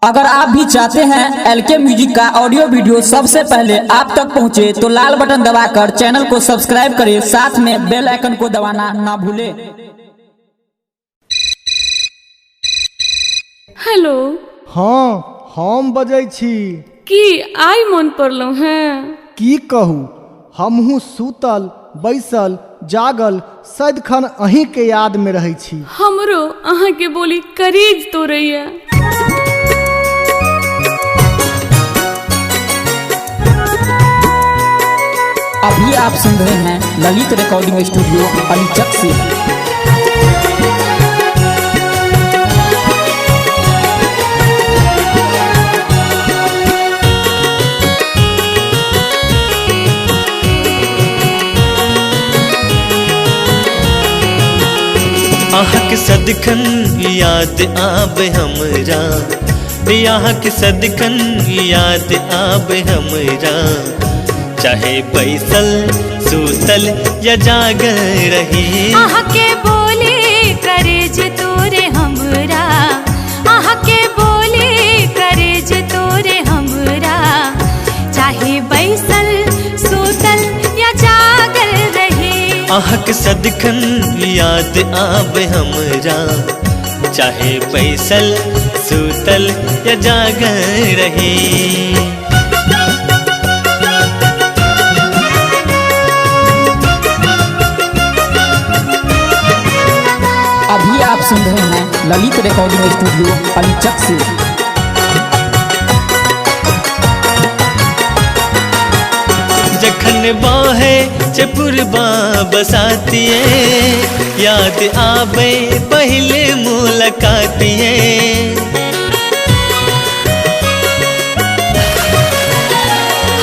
अगर आप भी चाहते हैं एलके म्यूजिक का ऑडियो वीडियो सबसे पहले आप तक पहुंचे तो लाल बटन दबाकर चैनल को सब्सक्राइब करें, साथ में बेल आइकन को दबाना ना भूलें। हेलो। हाँ, हम बजै छी। की आइ मन पड़लौ हैं? की कहू, हमहू सुतल बैसल जागल सदिखन अहीं के याद में रहै छी। हमरो अहाँ के बोली करीज तोड़ैया। अभी आप सुन रहे हैं ललित रिकॉर्डिंग स्टूडियो अलीचक से। आहक सदखन याद आब हमरा, आहक सदखन याद आब हमरा, चाहे बैसल सुतल या जागल रही। आहा के बोली करेज तोरे हमरा, आहा के बोली करेज तोरे हमरा, चाहे बैसल सुतल या जागल रही। आहक सदखन याद आब हमरा, चाहे बैसल सुतल या जागल रही। अभी आप सुन रहे हैं ललित रिकॉर्डिंग स्टूडियो अलीचक से। जखन बाहे चपुरबा बसातिए, याद आवे पहले मुलाकातिए।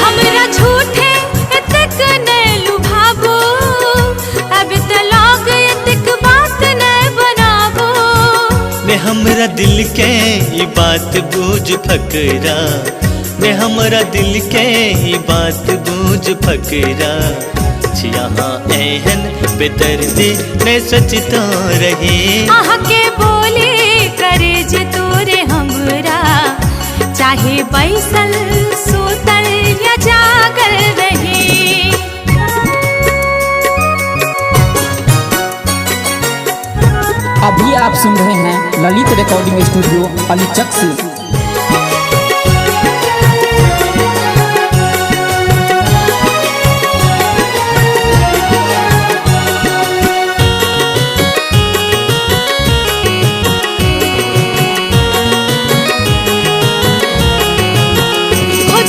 हमरा झूठे एतक नै लुभाबो, अब त लाग एतक बात नै बनाबो। ने हमरा दिल के ये बात बूझ फकरा, ने हमरा दिल के ये बात बूझ फकरा। यहाँ एहन बेदर्दी ने सचता रही। आहा के बोली करेज तोरे हमरा, चाहे बैसल सुतल या जागल रही। अभी आप सुन रहे हैं ललित रिकॉर्डिंग स्टूडियो अलीचक से।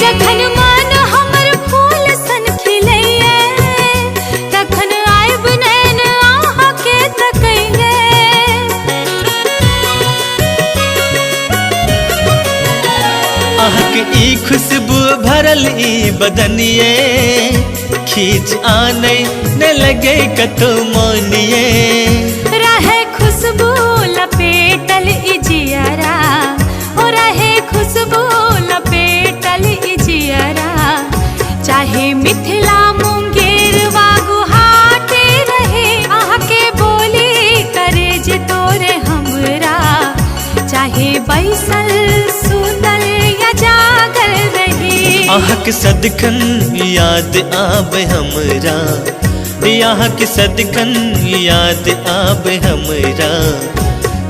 जखन मन हमर फूल सन खिलैये, तखन आइब नैन आहा के तकैये। आहक ई खुशबू भरल ई बदनिए, खींच आने न लगे कतो मानिए। रहे खुशबू लपेटल ई जियरा, ओ रहे खुशबू लपेटल ई जियरा, चाहे मिथिला मुंगेर वा गुवाहाटी रहे। आहा के बोली करेज तोरे हमरा, चाहे बैसल सुतल या जागल रही। आहक सदखन याद आब हमरा, आहक सदखन याद आब हमरा,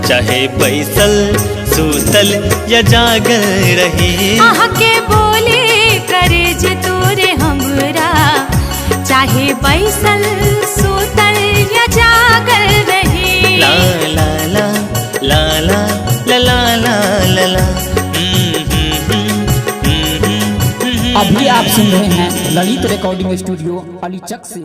चाहे बैसल सुतल या जागल रही। आहा के बोली करेज तोरे हमरा, चाहे बैसल सुतल या जागल रही। ला ला ला ला ला ला ला ला ला। अभी आप सुन रहे हैं ललित रिकॉर्डिंग स्टूडियो अलीचक से।